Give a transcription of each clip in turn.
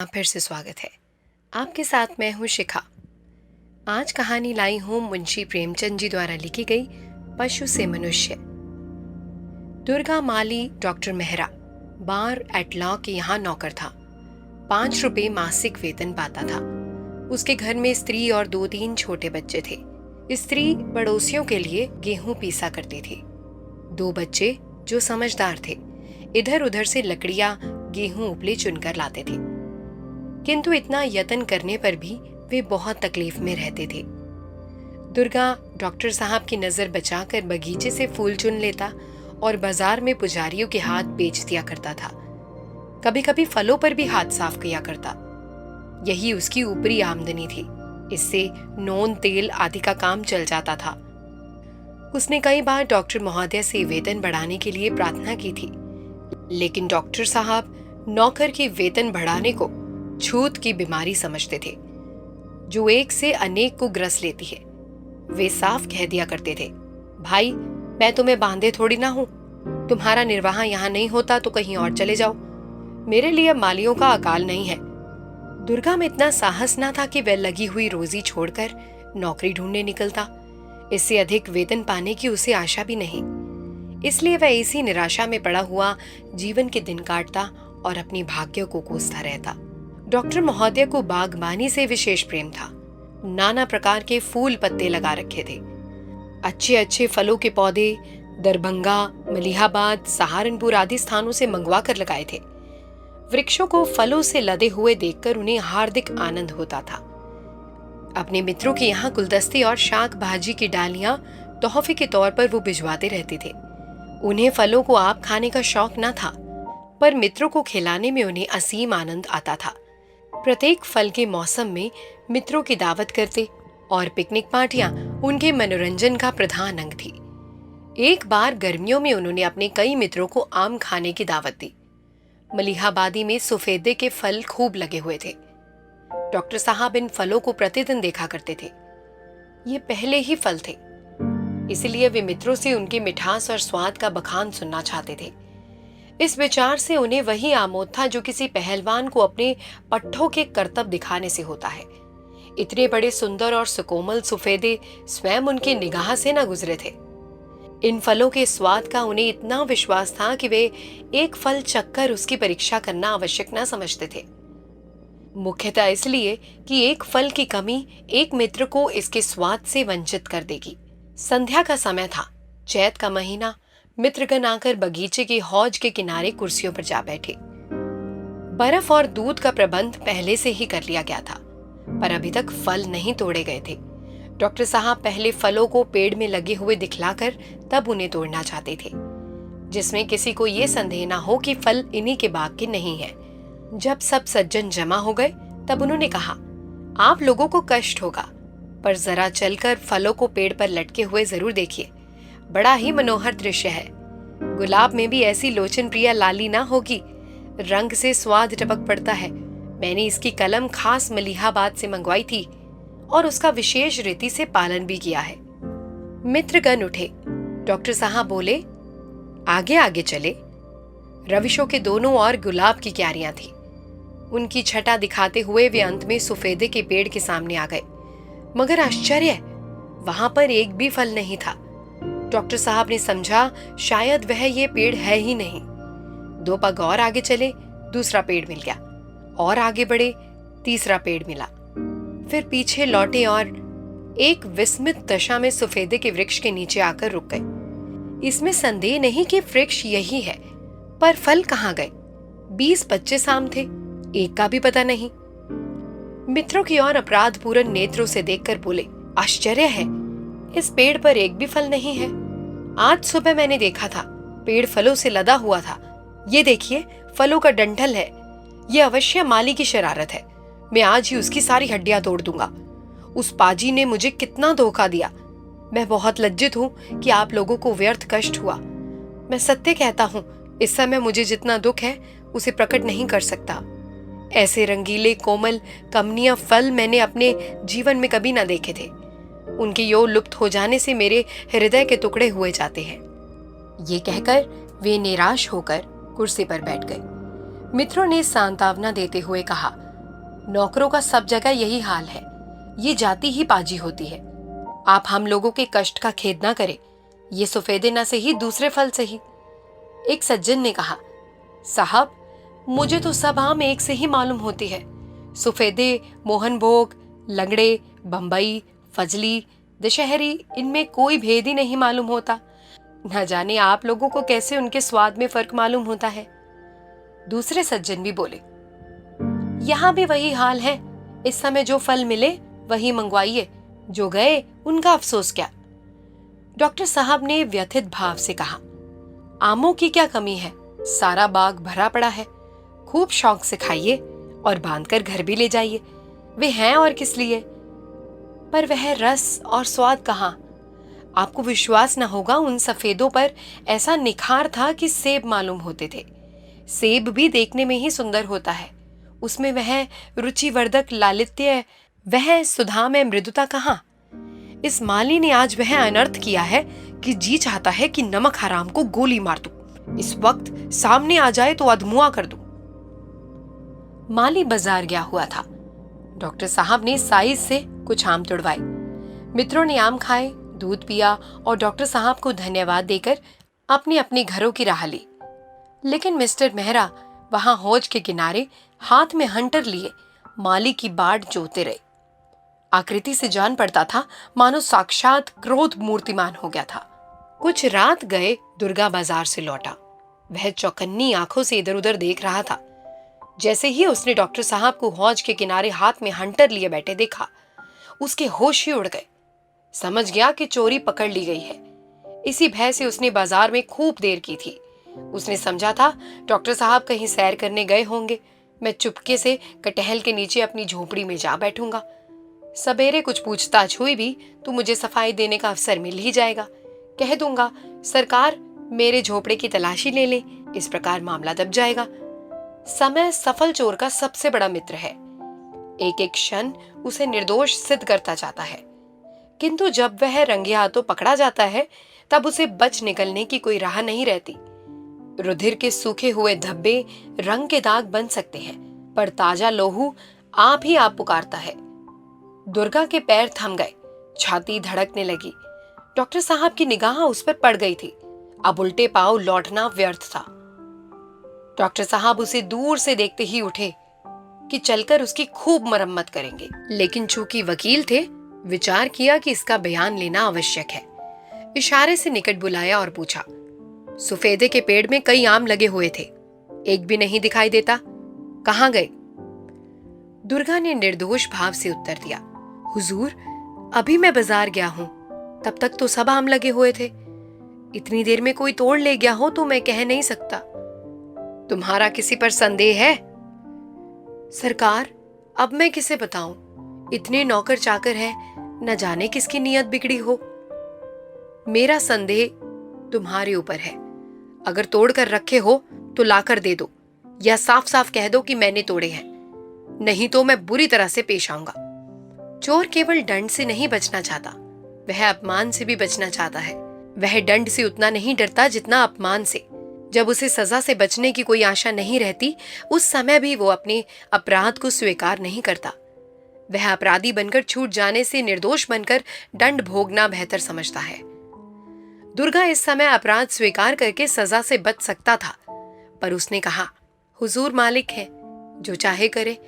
फिर से स्वागत है। आपके साथ मैं हूँ शिखा। आज कहानी लाई हूँ मुंशी प्रेमचंद जी द्वारा लिखी गई पशु से मनुष्य। दुर्गा माली डॉक्टर मेहरा बार एट लॉ के यहाँ नौकर था। 5 रुपए मासिक वेतन पाता था। उसके घर में स्त्री और 2-3 छोटे बच्चे थे। स्त्री पड़ोसियों के लिए गेहूं पीसा करती थी। 2 बच्चे जो समझदार थे इधर उधर से लकड़ियां गेहूं उपले चुनकर लाते थे, किंतु इतना यत्न करने पर भी वे बहुत तकलीफ में रहते थे। दुर्गा डॉक्टर साहब की नजर बचाकर बगीचे से फूल चुन लेता और बाजार में पुजारियों के हाथ बेच दिया करता था। कभी कभी फलों पर भी हाथ साफ किया करता। यही उसकी ऊपरी आमदनी थी। इससे नोन तेल आदि का काम चल जाता था। उसने कई बार डॉक्टर महोदय से वेतन बढ़ाने के लिए प्रार्थना की थी, लेकिन डॉक्टर साहब नौकर की वेतन बढ़ाने को छूत की बीमारी समझते थे, जो एक से अनेक को ग्रस लेती है। वे साफ कह दिया करते थे, भाई मैं तुम्हें बांधे थोड़ी ना हूं, तुम्हारा निर्वाह यहां नहीं होता तो कहीं और चले जाओ, मेरे लिए मालियों का अकाल नहीं है। दुर्गा में इतना साहस ना था कि वह लगी हुई रोजी छोड़कर नौकरी ढूंढने निकलता। इससे अधिक वेतन पाने की उसे आशा भी नहीं। इसलिए वह इसी निराशा में पड़ा हुआ जीवन के दिन काटता और अपनी भाग्य को कोसता रहता। डॉक्टर महोदय को बागबानी से विशेष प्रेम था। नाना प्रकार के फूल पत्ते लगा रखे थे। अच्छे अच्छे फलों के पौधे दरभंगा, मलिहाबाद, सहारनपुर आदि स्थानों से मंगवा कर लगाए थे। वृक्षों को फलों से लदे हुए देखकर उन्हें हार्दिक आनंद होता था। अपने मित्रों के यहाँ गुलदस्ते और शाक भाजी की डालियां तोहफे के तौर पर वो भिजवाते रहते थे। उन्हें फलों को आप खाने का शौक न था, पर मित्रों को खिलाने में उन्हें असीम आनंद आता था। प्रत्येक फल के मौसम में मित्रों की दावत करते और पिकनिक पार्टियां उनके मनोरंजन का प्रधान अंग थी। एक बार गर्मियों में उन्होंने अपने कई मित्रों को आम खाने की दावत दी। मलिहाबादी में सफेदे के फल खूब लगे हुए थे। डॉक्टर साहब इन फलों को प्रतिदिन देखा करते थे। ये पहले ही फल थे, इसलिए वे मित्रों से उनके मिठास और स्वाद का बखान सुनना चाहते थे। इस विचार से उन्हें वही आमोद था जो किसी पहलवान को अपने पट्ठों के करतब दिखाने से होता है। इतने बड़े सुंदर और सुकोमल सफेदे स्वयं उनकी निगाह से न गुजरे थे। इन फलों के स्वाद का उन्हें इतना विश्वास था कि वे एक फल चखकर उसकी परीक्षा करना आवश्यक न समझते थे, मुख्यतः इसलिए कि एक फल की कमी एक मित्र को इसके स्वाद से वंचित कर देगी। संध्या का समय था, चैत का महीना। मित्रगण आकर बगीचे के हौज के किनारे कुर्सियों पर जा बैठे। बर्फ और दूध का प्रबंध पहले से ही कर लिया गया था, पर अभी तक फल नहीं तोड़े गए थे। डॉक्टर साहब पहले फलों को पेड़ में लगे हुए दिखलाकर तब उन्हें तोड़ना चाहते थे, जिसमें किसी को ये संदेह न हो कि फल इन्हीं के बाग के नहीं है। जब सब सज्जन जमा हो गए तब उन्होंने कहा, आप लोगों को कष्ट होगा, पर जरा चलकर फलों को पेड़ पर लटके हुए जरूर देखिए। बड़ा ही मनोहर दृश्य है। गुलाब में भी ऐसी लोचन प्रिया लाली ना होगी। रंग से स्वाद टपक पड़ता है। मैंने इसकी कलम खास मलिहाबाद से मंगवाई थी और उसका विशेष रीति से पालन भी किया है। मित्रगण उठे। डॉक्टर साहब बोले, आगे आगे चले। रविशों के दोनों ओर गुलाब की क्यारियां थी। उनकी छटा दिखाते हुए वे अंत में सफेदे के पेड़ के सामने आ गए, मगर आश्चर्य, वहां पर एक भी फल नहीं था। डॉक्टर साहब ने समझा शायद वह ये पेड़ है ही नहीं। 2 पग और आगे चले, दूसरा पेड़ मिल गया। और आगे बढ़े, तीसरा पेड़ मिला। फिर पीछे लौटे और एक विस्मित दशा में सफेदे के वृक्ष के नीचे आकर रुक गए। इसमें संदेह नहीं कि वृक्ष यही है, पर फल कहाँ गए? 20-25 आम थे, एक का भी पता नहीं। मित्रों की ओर अपराधपूर्ण नेत्रों से देखकर बोले, आश्चर्य है, इस पेड़ पर एक भी फल नहीं है। आज सुबह मैंने देखा था, पेड़ फलों से लदा हुआ था। ये देखिए, फलों का डंठल है। ये अवश्य माली की शरारत है। मैं आज ही उसकी सारी हड्डियां तोड़ दूंगा। उस पाजी ने मुझे कितना धोखा दिया। मैं बहुत लज्जित हूँ कि आप लोगों को व्यर्थ कष्ट हुआ। मैं सत्य कहता हूँ, इस समय मुझे जितना दुख है उसे प्रकट नहीं कर सकता। ऐसे रंगीले कोमल कमनीय फल मैंने अपने जीवन में कभी ना देखे थे। उनके यो लुप्त हो जाने से मेरे हृदय के टुकड़े हुए जाते हैं। ये कहकर वे निराश होकर कुर्सी पर बैठ गए। मित्रों ने सांत्वना देते हुए कहा, नौकरों का सब जगह यही हाल है। ये जाति ही पाजी होती है। आप हम लोगों के कष्ट का खेद ना करें। ये सफेदे न सही दूसरे फल सही। एक सज्जन ने कहा, साहब मुझे तो सब आम एक से ही मालूम होती है। सफेदे, मोहनभोग, लंगड़े, बंबई, फजली, दशहरी, इनमें कोई भेद ही नहीं मालूम होता। न जाने आप लोगों को कैसे उनके स्वाद में फर्क मालूम होता है। दूसरे सज्जन भी बोले, यहाँ भी वही हाल है। इस समय जो फल मिले वही मंगवाइए, जो गए उनका अफसोस क्या। डॉक्टर साहब ने व्यथित भाव से कहा, आमों की क्या कमी है, सारा बाग भरा पड़ा है। खूब शौक से खाइए और बांधकर घर भी ले जाइए। वे हैं और किस लिए, पर वह रस और स्वाद कहाँ। आपको विश्वास न होगा, उन सफेदों पर ऐसा निखार था कि सेब मालूम होते थे। सेब भी देखने में ही सुंदर होता है, उसमें वह रुचिवर्धक लालित्य, वह सुधा में मृदुता कहाँ। इस माली ने आज वह अनर्थ किया है कि जी चाहता है कि नमक हराम को गोली मार दूं। इस वक्त सामने आ जाए तो अधमुआ कर दूं। माली बाजार गया हुआ था। डॉक्टर साहब ने साइज से कुछ आम तुड़वाए। मित्रों ने आम खाए, दूध पिया और डॉक्टर साहब को धन्यवाद देकर अपने अपने घरों की राह ली। लेकिन मिस्टर मेहरा वहां हौज के किनारे हाथ में हंटर लिए माली की बाट जोते रहे। आकृति से जान पड़ता था मानो साक्षात क्रोध मूर्तिमान हो गया था। कुछ रात गए दुर्गा बाजार से लौटा। वह चौकन्नी आंखों से इधर उधर देख रहा था। जैसे ही उसने डॉक्टर साहब को हौज के किनारे हाथ में हंटर लिए बैठे देखा, उसके होश ही उड़ गए। समझ गया कि चोरी पकड़ ली गई है। इसी भय से उसने बाजार में खूब देर की थी। उसने समझा था डॉक्टर साहब कहीं सैर करने गए होंगे। मैं चुपके से कटहल के नीचे अपनी झोपड़ी में जा बैठूंगा। सवेरे कुछ पूछताछ हुई भी तो मुझे सफाई देने का अवसर मिल ही जाएगा। कह दूंगा, सरकार मेरे झोपड़े की तलाशी ले ले। इस प्रकार मामला दब जाएगा। समय सफल चोर का सबसे बड़ा मित्र है। एक एक क्षण उसे निर्दोष सिद्ध करता जाता है, किंतु जब वह रंगे हाथों पकड़ा जाता है तब उसे बच निकलने की कोई राह नहीं रहती। रुधिर के सूखे हुए धब्बे रंग के दाग बन सकते हैं, पर ताजा लोहू आप ही आप पुकारता है। दुर्गा के पैर थम गए, छाती धड़कने लगी। डॉक्टर साहब की निगाह उस पर पड़ गई थी। अब उल्टे पांव लौटना व्यर्थ था। डॉक्टर साहब उसे दूर से देखते ही उठे कि चलकर उसकी खूब मरम्मत करेंगे। लेकिन चूंकि वकील थे, विचार किया कि इसका बयान लेना आवश्यक है। इशारे से निकट बुलाया और पूछा, सफेदे के पेड़ में कई आम लगे हुए थे, एक भी नहीं दिखाई देता, कहां गए? दुर्गा ने निर्दोष भाव से उत्तर दिया, हुजूर अभी मैं बाजार गया हूं, तब तक तो सब आम लगे हुए थे। इतनी देर में कोई तोड़ ले गया हो तो मैं कह नहीं सकता। तुम्हारा किसी पर संदेह है? सरकार अब मैं किसे बताऊं, इतने नौकर चाकर हैं, न जाने किसकी नीयत बिगड़ी हो। मेरा संदेह तुम्हारे ऊपर है। अगर तोड़ कर रखे हो तो लाकर दे दो, या साफ साफ कह दो कि मैंने तोड़े हैं, नहीं तो मैं बुरी तरह से पेश आऊंगा। चोर केवल दंड से नहीं बचना चाहता, वह अपमान से भी बचना चाहता है। वह दंड से उतना नहीं डरता जितना अपमान से। जब उसे सजा से बचने की कोई आशा नहीं रहती, उस समय भी वो अपने अपराध को स्वीकार नहीं करता। वह अपराधी बनकर छूट जाने से निर्दोष बनकर दंड भोगना बेहतर समझता है। दुर्गा इस समय अपराध स्वीकार करके सजा से बच सकता था, पर उसने कहा, हुजूर मालिक है, जो चाहे करे,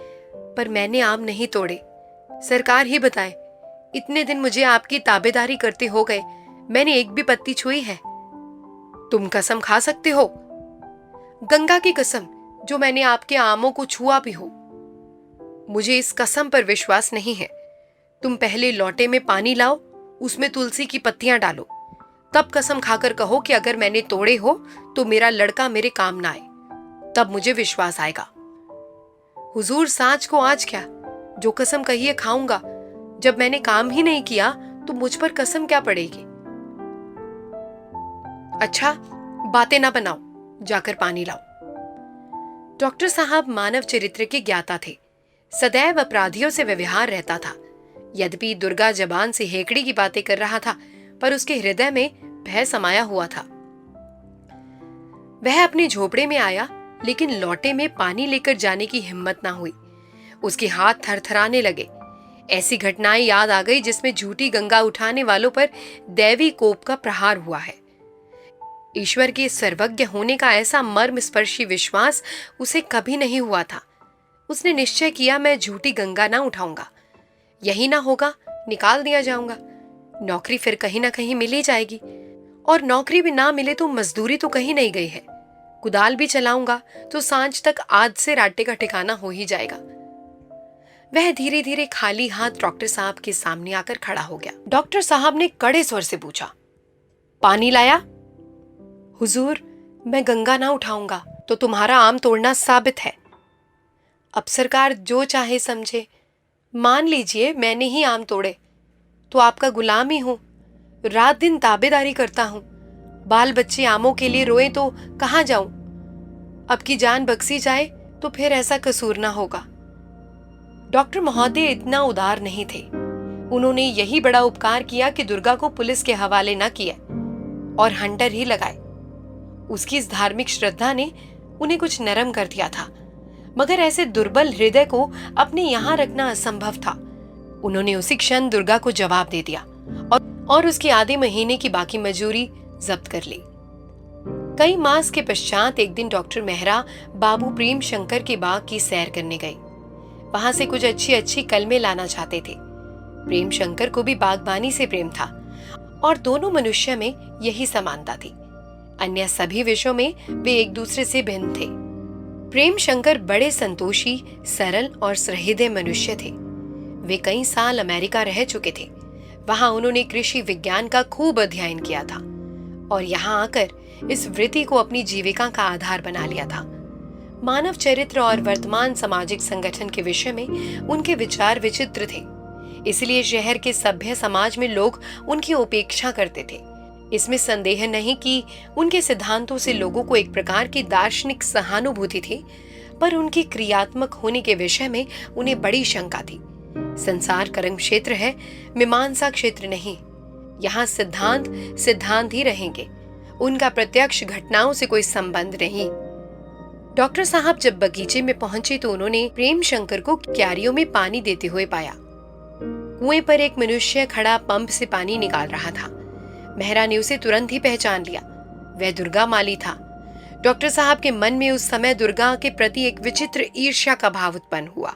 पर मैंने आम नहीं तोड़े। सरकार ही बताए, इतने दिन मुझे आपकी ताबेदारी करते हो गए, मैंने एक भी पत्ती छुई है? तुम कसम खा सकते हो? गंगा की कसम, जो मैंने आपके आमों को छुआ भी हो। मुझे इस कसम पर विश्वास नहीं है। तुम पहले लोटे में पानी लाओ, उसमें तुलसी की पत्तियां डालो, तब कसम खाकर कहो कि अगर मैंने तोड़े हो तो मेरा लड़का मेरे काम ना आए, तब मुझे विश्वास आएगा। हुजूर साँच को आज क्या, जो कसम कही है खाऊंगा। जब मैंने काम ही नहीं किया तो मुझ पर कसम क्या पड़ेगी? अच्छा, बातें ना बनाओ, जाकर पानी लाओ। डॉक्टर साहब मानव चरित्र के ज्ञाता थे। सदैव अपराधियों से व्यवहार रहता था। यद्यपि दुर्गा जबान से हेकड़ी की बातें कर रहा था, पर उसके हृदय में भय समाया हुआ था। वह अपने झोपड़े में आया, लेकिन लोटे में पानी लेकर जाने की हिम्मत ना हुई। उसके हाथ थरथराने लगे। ऐसी घटनाएं याद आ गई जिसमें झूठी गंगा उठाने वालों पर दैवी कोप का प्रहार हुआ है। ईश्वर के सर्वज्ञ होने का ऐसा मर्मस्पर्शी विश्वास उसे कभी नहीं हुआ था। उसने निश्चय किया, मैं झूठी गंगा ना उठाऊंगा। यही ना होगा, निकाल दिया जाऊंगा। नौकरी फिर कहीं ना कहीं मिल ही जाएगी, और नौकरी भी ना मिले तो मजदूरी तो कहीं नहीं गई है। कुदाल भी चलाऊंगा तो सांझ तक आध से राटे का ठिकाना हो ही जाएगा। वह धीरे धीरे खाली हाथ डॉक्टर साहब के सामने आकर खड़ा हो गया। डॉक्टर साहब ने कड़े स्वर से पूछा, पानी लाया? हुजूर, मैं गंगा ना उठाऊंगा तो तुम्हारा आम तोड़ना साबित है। अब सरकार जो चाहे समझे। मान लीजिए मैंने ही आम तोड़े तो आपका गुलाम ही हूं। रात दिन ताबेदारी करता हूं। बाल बच्चे आमों के लिए रोए तो कहां जाऊं? अब की जान बख्शी जाए तो फिर ऐसा कसूर ना होगा। डॉक्टर महोदय इतना उदार नहीं थे। उन्होंने यही बड़ा उपकार किया कि दुर्गा को पुलिस के हवाले न किया और हंटर ही लगाए। उसकी इस धार्मिक श्रद्धा ने उन्हें कुछ नरम कर दिया था, मगर ऐसे दुर्बल हृदय को अपने यहां रखना असंभव था। उन्होंने उसी क्षण दुर्गा को जवाब दे दिया और उसकी आधे महीने की बाकी मजूरी जब्त कर ली। कई मास के पश्चात एक दिन डॉक्टर मेहरा बाबू प्रेम शंकर के बाग की सैर करने गए। वहां से कुछ अच्छी अच्छी कलमें लाना चाहते थे। प्रेम शंकर को भी बागबानी से प्रेम था और दोनों मनुष्य में यही समानता थी। अन्य सभी विषयों में वे एक दूसरे से भिन्न थे। प्रेम शंकर बड़े संतोषी, सरल और सहृदय मनुष्य थे। वे कई साल अमेरिका रह चुके थे। वहां उन्होंने कृषि विज्ञान का खूब अध्ययन किया था और यहाँ आकर इस वृत्ति को अपनी जीविका का आधार बना लिया था। मानव चरित्र और वर्तमान सामाजिक संगठन के विषय में उनके विचार विचित्र थे, इसलिए शहर के सभ्य समाज में लोग उनकी उपेक्षा करते थे। इसमें संदेह नहीं कि उनके सिद्धांतों से लोगों को एक प्रकार की दार्शनिक सहानुभूति थी, पर उनकी क्रियात्मक होने के विषय में उन्हें बड़ी शंका थी। संसार कर्म क्षेत्र है, मीमांसा क्षेत्र नहीं। यहाँ सिद्धांत सिद्धांत ही रहेंगे, उनका प्रत्यक्ष घटनाओं से कोई संबंध नहीं। डॉक्टर साहब जब बगीचे में पहुंचे तो उन्होंने प्रेम शंकर को क्यारियों में पानी देते हुए पाया। कुएं पर एक मनुष्य खड़ा पंप से पानी निकाल रहा था। मेहरा ने उसे तुरंत ही पहचान लिया। वह दुर्गा माली था। डॉक्टर साहब के मन में उस समय दुर्गा के प्रति एक विचित्र ईर्ष्या का भाव उत्पन्न हुआ।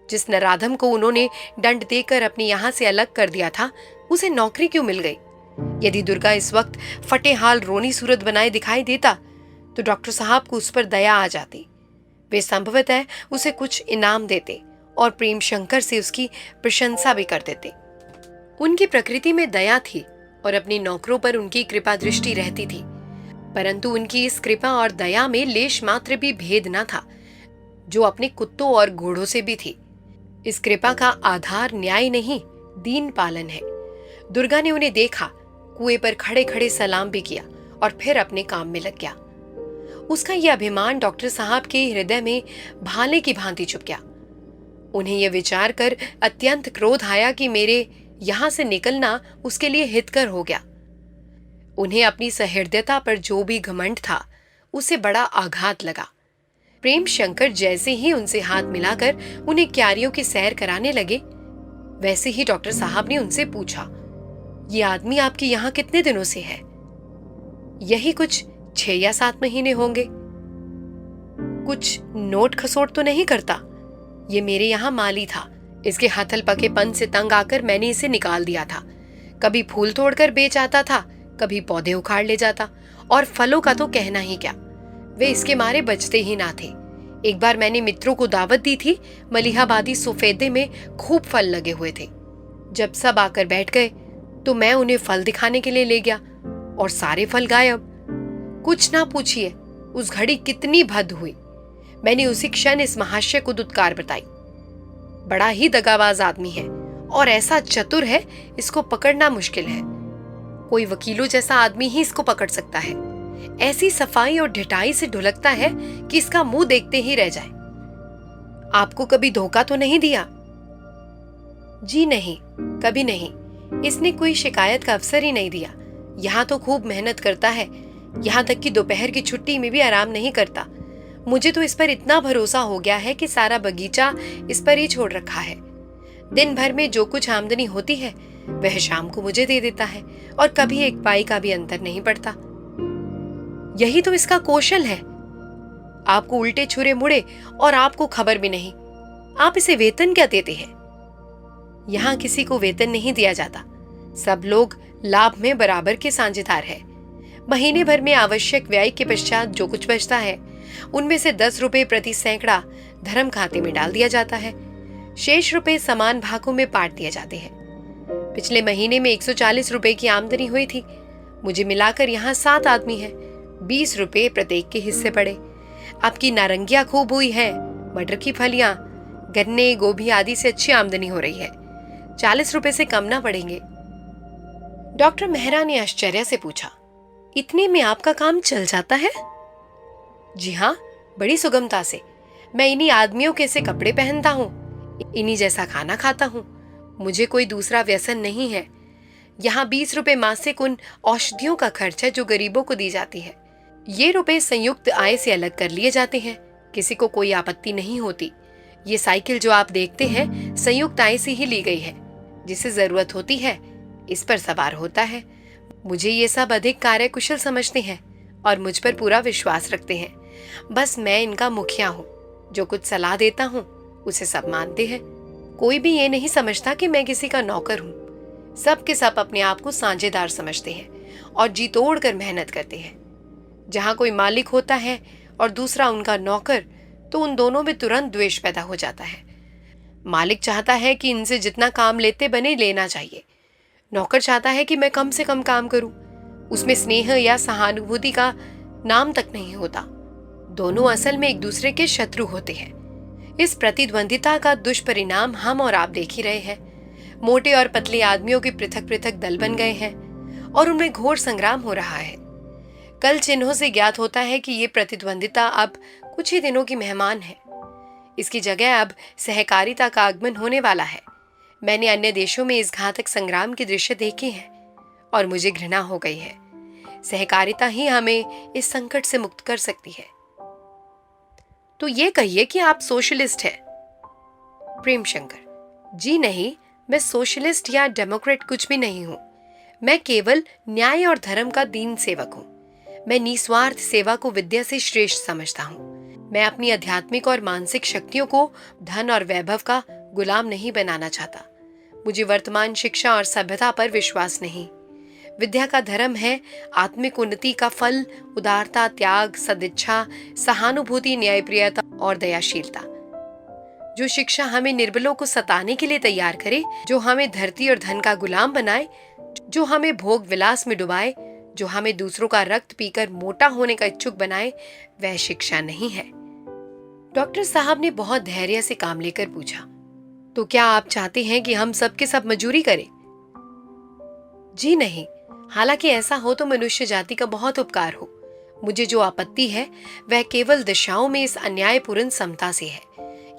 जिस नराधम को उन्होंने दंड देकर अपने यहाँ से अलग कर दिया था, उसे नौकरी क्यों मिल गई? यदि दुर्गा इस वक्त फटे हाल रोनी सूरत बनाए दिखाई देता तो डॉक्टर साहब को उस पर दया आ जाती। वे संभवतः उसे कुछ इनाम देते और प्रेम शंकर से उसकी प्रशंसा भी कर देते। उनकी प्रकृति में दया थी और अपने नौकरों पर उनकी कृपा दृष्टि रहती थी, परंतु उनकी इस कृपा और दया में लेश मात्र भी भेद न था, जो अपने कुत्तों और घोड़ों से भी थी। इस कृपा का आधार न्याय नहीं, दीन पालन है। दुर्गा ने उन्हें देखा, कुएं पर खड़े खड़े सलाम भी किया और फिर अपने काम में लग गया। उसका यह अभिमान डॉक्टर साहब के हृदय में भाले की भांति चुप गया। उन्हें यह विचार कर अत्यंत क्रोध आया कि मेरे यहां से निकलना उसके लिए हितकर हो गया। उन्हें अपनी सहृदयता पर जो भी घमंड था, उसे बड़ा आघात लगा। प्रेम शंकर जैसे ही उनसे हाथ मिलाकर उन्हें क्यारियों की सैर कराने लगे, वैसे ही डॉक्टर साहब ने उनसे पूछा, ये आदमी आपके यहाँ कितने दिनों से है? यही कुछ 6 या 7 महीने होंगे। कुछ नोट खसोट तो नहीं करता? ये मेरे यहाँ माली था। इसके हथल पकेपन से तंग आकर मैंने इसे निकाल दिया था। कभी फूल तोड़कर बेच आता था, कभी पौधे उखाड़ ले जाता, और फलों का तो कहना ही क्या, वे इसके मारे बचते ही ना थे। एक बार मैंने मित्रों को दावत दी थी। मलिहाबादी सफेदे में खूब फल लगे हुए थे। जब सब आकर बैठ गए तो मैं उन्हें फल दिखाने के लिए ले गया और सारे फल गायब। कुछ ना पूछिए उस घड़ी कितनी भद्द हुई। मैंने उसी क्षण इस महाशय को दुत्कार बताई। बड़ा ही दगाबाज आदमी है और ऐसा चतुर है, इसको पकड़ना मुश्किल है। कोई वकीलों जैसा आदमी ही इसको पकड़ सकता है। ऐसी सफाई और ढिठाई से ढुलकता है कि इसका मुंह देखते ही रह जाए। आपको कभी धोखा तो नहीं दिया? जी नहीं, कभी नहीं। इसने कोई शिकायत का अवसर ही नहीं दिया। यहाँ तो खूब मेहनत करता है, यहाँ तक कि दोपहर की छुट्टी में भी आराम नहीं करता। मुझे तो इस पर इतना भरोसा हो गया है कि सारा बगीचा इस पर ही छोड़ रखा है। दिन भर में जो कुछ आमदनी होती है वह शाम को मुझे दे देता है और कभी एक पाई का भी अंतर नहीं पड़ता। यही तो इसका कौशल है। आपको उल्टे छुरे मुड़े और आपको खबर भी नहीं। आप इसे वेतन क्या देते हैं? यहाँ किसी को वेतन नहीं दिया जाता। सब लोग लाभ में बराबर के साझेदार है। महीने भर में आवश्यक व्यय के पश्चात जो कुछ बचता है उनमें से 10 रुपए प्रति सैकड़ा धर्म खाते में डाल दिया जाता है। शेष रुपए समान भागों में बांट दिए जाते हैं। पिछले महीने में 140 रुपए की आमदनी हुई थी। मुझे मिलाकर यहाँ 7 आदमी हैं। 20 रुपए प्रत्येक के हिस्से पड़े। आपकी नारंगियां खूब हुई है। मटर की फलियां, गन्ने, गोभी आदि से अच्छी आमदनी हो रही है। 40 रुपए से कम ना पड़ेंगे। डॉक्टर मेहरा ने आश्चर्य से पूछा, इतने में आपका काम चल जाता है? जी हाँ, बड़ी सुगमता से। मैं इन्हीं आदमियों के से कपड़े पहनता हूँ, इन्हीं जैसा खाना खाता हूँ। मुझे कोई दूसरा व्यसन नहीं है। यहाँ 20 रुपए मासिक उन औषधियों का खर्च है जो गरीबों को दी जाती है। ये रुपए संयुक्त आय से अलग कर लिए जाते हैं। किसी को कोई आपत्ति नहीं होती। ये साइकिल जो आप देखते हैं संयुक्त आय से ही ली गई है। जिसे जरूरत होती है इस पर सवार होता है। मुझे ये सब अधिक कार्यकुशल समझते हैं और मुझ पर पूरा विश्वास रखते हैं। बस मैं इनका मुखिया हूँ। जो कुछ सलाह देता हूँ उसे सब मानते हैं। कोई भी ये नहीं समझता कि मैं किसी का नौकर हूँ। सब के सब अपने आप को साझेदार समझते हैं और जी तोड़ कर मेहनत करते हैं। जहाँ कोई मालिक होता है और दूसरा उनका नौकर, तो उन दोनों में तुरंत द्वेष पैदा हो जाता है। मालिक चाहता है कि इनसे जितना काम लेते बने लेना चाहिए। नौकर चाहता है कि मैं कम से कम काम करूं। उसमें स्नेह या सहानुभूति का नाम तक नहीं होता। दोनों असल में एक दूसरे के शत्रु होते हैं। इस प्रतिद्वंदिता का दुष्परिणाम हम और आप देख ही रहे हैं। मोटे और पतले आदमियों के पृथक पृथक दल बन गए हैं और उनमें घोर संग्राम हो रहा है। कल चिन्हों से ज्ञात होता है कि ये प्रतिद्वंदिता अब कुछ ही दिनों की मेहमान है। इसकी जगह अब सहकारिता का आगमन होने वाला है। मैंने अन्य देशों में इस घातक संग्राम के दृश्य देखे हैं और मुझे घृणा हो गई है। सहकारिता ही हमें इस संकट से मुक्त कर सकती है। तो ये कहिए कि आप सोशलिस्ट हैं। प्रेमशंकर, जी नहीं, मैं सोशलिस्ट या डेमोक्रेट कुछ भी नहीं हूं। मैं केवल न्याय और धर्म का दीन सेवक हूं। मैं निस्वार्थ सेवा को विद्या से श्रेष्ठ समझता हूं। मैं अपनी आध्यात्मिक और मानसिक शक्तियों को धन और वैभव का गुलाम नहीं बनाना चाहता। मुझे वर्तमान शिक्षा और सभ्यता पर विश्वास नहीं। विद्या का धर्म है आत्मिक उन्नति का फल उदारता, त्याग, सदिच्छा, सहानुभूति, न्यायप्रियता और दयाशीलता। जो शिक्षा हमें निर्बलों को सताने के लिए तैयार करे, जो हमें धरती और धन का गुलाम बनाए, जो हमें भोग विलास में डुबाए, जो हमें दूसरों का रक्त पीकर मोटा होने का इच्छुक बनाए, वह शिक्षा नहीं है। डॉक्टर साहब ने बहुत धैर्य से काम लेकर पूछा, तो क्या आप चाहते हैं कि हम सब के सब मजूरी करें? जी नहीं, हालांकि ऐसा हो तो मनुष्य जाति का बहुत उपकार हो। मुझे जो आपत्ति है वह केवल दिशाओं में इस अन्यायपूर्ण समता से है।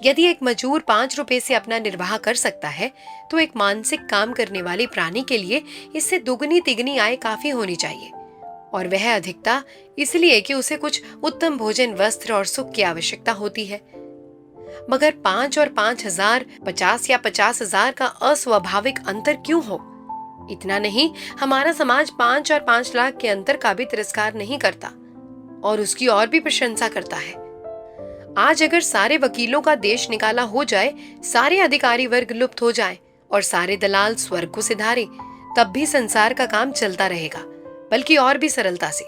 यदि एक मजूर 5 रुपए से अपना निर्वाह कर सकता है तो एक मानसिक काम करने वाले प्राणी के लिए इससे दुगनी तिगनी आय काफी होनी चाहिए, और वह अधिकता इसलिए कि उसे कुछ उत्तम भोजन, वस्त्र और सुख की आवश्यकता होती है। मगर 5 और 5,000, 50 या 50,000 का अस्वाभाविक अंतर क्यों हो? इतना नहीं, हमारा समाज 5 और 5 लाख के अंतर का भी तिरस्कार नहीं करता और उसकी और भी प्रशंसा करता है। आज अगर सारे वकीलों का देश निकाला हो जाए, सारे अधिकारी वर्ग लुप्त हो जाए और सारे दलाल स्वर्ग को सिधारे, तब भी संसार का काम चलता रहेगा, बल्कि और भी सरलता से।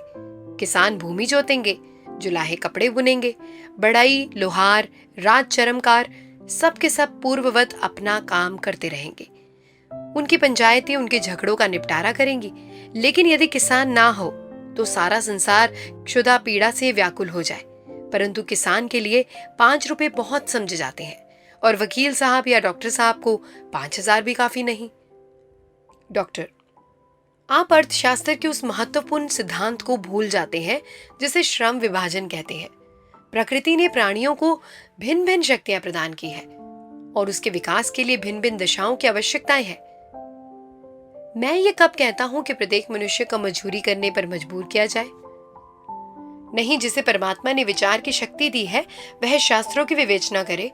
किसान भूमि जोतेंगे, जुलाहे कपड़े बुनेंगे, बढ़ई, लोहार, राज चरमकार सब के सब पूर्ववत अपना काम करते रहेंगे। उनकी पंचायतें उनके झगड़ों का निपटारा करेंगी। लेकिन यदि किसान ना हो तो सारा संसार क्षुधा पीड़ा से व्याकुल हो जाए। परंतु किसान के लिए 5 रुपए बहुत समझे जाते हैं और वकील साहब या डॉक्टर साहब को 5,000 भी काफी नहीं। डॉक्टर, आप अर्थशास्त्र के उस महत्वपूर्ण सिद्धांत को भूल जाते हैं जिसे श्रम विभाजन कहते हैं। प्रकृति ने प्राणियों को भिन्न भिन्न शक्तियां प्रदान की है और उसके विकास के लिए भिन्न भिन्न दिशाओं की आवश्यकताएं हैं। मैं ये कब कहता हूं कि प्रत्येक मनुष्य को मजदूरी करने पर मजबूर किया जाए? नहीं, जिसे परमात्मा ने विचार की शक्ति दी है वह शास्त्रों की विवेचना करे,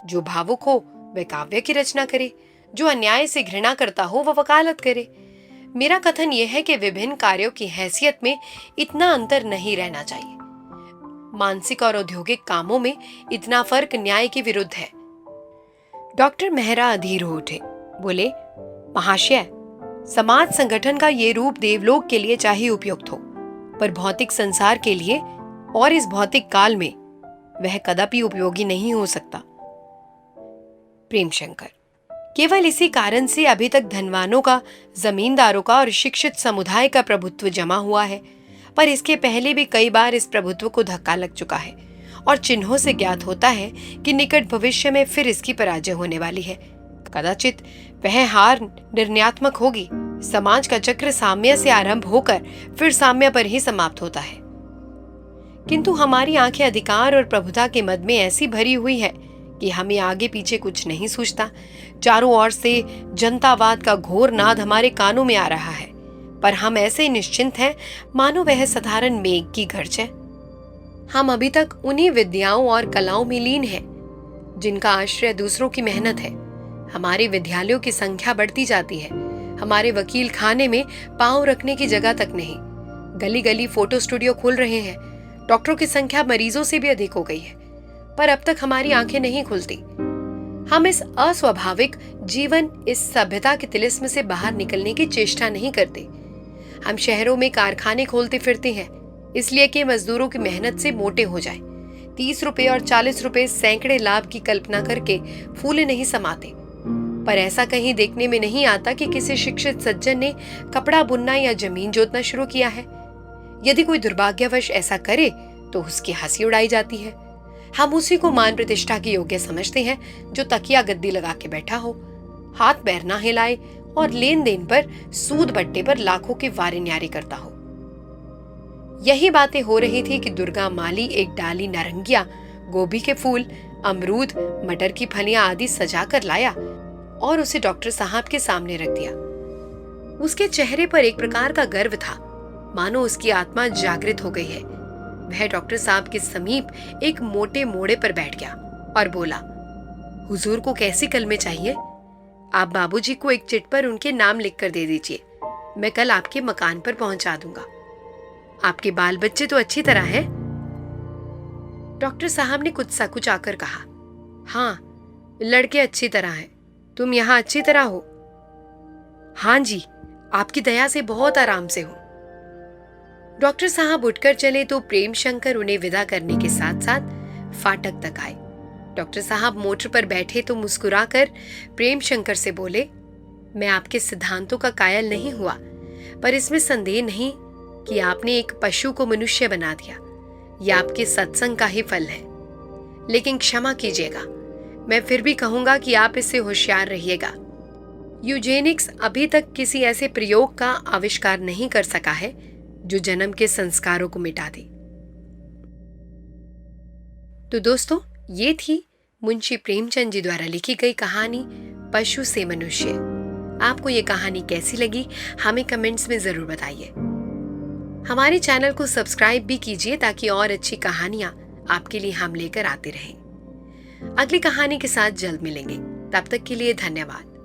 जो भावुक हो वह काव्य की रचना करे, जो अन्याय से घृणा करता हो वह वकालत करे। मेरा कथन यह है कि विभिन्न कार्यों की हैसियत में इतना अंतर नहीं रहना चाहिए। मानसिक और औद्योगिक कामों में इतना फर्क न्याय के विरुद्ध है। डॉक्टर मेहरा अधीर हो उठे, बोले, महाशय, समाज संगठन का ये रूप देवलोक के लिए चाहे उपयुक्त हो, पर भौतिक संसार के लिए और इस भौतिक काल में वह कदापि उपयोगी नहीं हो सकता। प्रेमशंकर, केवल इसी कारण से अभी तक धनवानों का, जमींदारों का और शिक्षित समुदाय का प्रभुत्व जमा हुआ है, पर इसके पहले भी कई बार इस प्रभुत्व को धक्का लग चुका है और चिन्हों से ज्ञात होता है कि निकट भविष्य में फिर इसकी पराजय होने वाली है। कदाचित वह हार निर्णयात्मक होगी। समाज का चक्र साम्य से आरंभ होकर फिर साम्य पर ही समाप्त होता है। किंतु हमारी आंखें अधिकार और प्रभुता के मद में ऐसी भरी हुई है कि हमें आगे पीछे कुछ नहीं सूझता। चारों ओर से जनतावाद का घोर नाद हमारे कानों में आ रहा है, पर हम ऐसे निश्चिंत हैं मानो वह साधारण मेघ की गर्ज है। हम अभी तक उन्हीं विद्याओं और कलाओं में लीन हैं जिनका आश्रय दूसरों की मेहनत है। हमारे विद्यालयों की संख्या बढ़ती जाती है, हमारे वकील खाने में पांव रखने की जगह तक नहीं। गली गली फोटो स्टूडियो खुल रहे हैं, डॉक्टरों की संख्या मरीजों से भी अधिक हो गई है, पर अब तक हमारी आंखें नहीं खुलती। हम इस अस्वाभाविक जीवन, इस सभ्यता के तिलिस्म से बाहर निकलने की चेष्टा नहीं करते। हम शहरों में कारखाने खोलते फिरते हैं इसलिए कि मजदूरों की मेहनत से मोटे हो जाए। 30 रुपए और 40 रुपए सैकड़े लाभ की कल्पना करके फूले नहीं समाते, पर ऐसा कहीं देखने में नहीं आता कि किसी शिक्षित सज्जन ने कपड़ा बुनना या जमीन जोतना शुरू किया है। यदि कोई दुर्भाग्यवश ऐसा करे तो उसकी हंसी उड़ाई जाती है। हम उसी को मान प्रतिष्ठा के योग्य समझते हैं जो तकिया गद्दी लगा के बैठा हो, हाथ पैर ना हिलाए और लेन देन पर, सूद बट्टे पर लाखों के वारे न्यारे करता हो। यही बातें हो रही थी कि दुर्गा माली एक डाली नारंगिया, गोभी के फूल, अमरूद, मटर की फलियां आदि सजा कर लाया और उसे डॉक्टर साहब के सामने रख दिया। उसके चेहरे पर एक प्रकार का गर्व था, मानो उसकी आत्मा जागृत हो गई है। वह डॉक्टर साहब के समीप एक मोटे मोड़े पर बैठ गया और बोला, हुजूर को कैसी कलमे चाहिए? आप बाबूजी को एक चिट पर उनके नाम लिखकर दे दीजिए, मैं कल आपके मकान पर पहुंचा दूंगा। आपके बाल बच्चे तो अच्छी तरह हैं? डॉक्टर साहब ने कुछ सकुच आकर कहा, हाँ, लड़के अच्छी तरह हैं। तुम यहाँ अच्छी तरह हो? हाँ जी, आपकी दया से बहुत आराम से हूं। डॉक्टर साहब उठकर चले तो प्रेमशंकर उन्हें विदा करने के साथ साथ फाटक तक आए। डॉक्टर साहब मोटर पर बैठे तो मुस्कुराकर प्रेमशंकर से बोले, मैं आपके सिद्धांतों का कायल नहीं हुआ, पर इसमें संदेह नहीं कि आपने एक पशु को मनुष्य बना दिया। यह आपके सत्संग का ही फल है। लेकिन क्षमा कीजिएगा, मैं फिर भी कहूंगा कि आप इससे होशियार रहिएगा। यूजेनिक्स अभी तक किसी ऐसे प्रयोग का आविष्कार नहीं कर सका है जो जन्म के संस्कारों को मिटा दे। तो दोस्तों, ये थी मुंशी प्रेमचंद जी द्वारा लिखी गई कहानी पशु से मनुष्य। आपको ये कहानी कैसी लगी हमें कमेंट्स में जरूर बताइए। हमारे चैनल को सब्सक्राइब भी कीजिए ताकि और अच्छी कहानियां आपके लिए हम लेकर आते रहें। अगली कहानी के साथ जल्द मिलेंगे, तब तक के लिए धन्यवाद।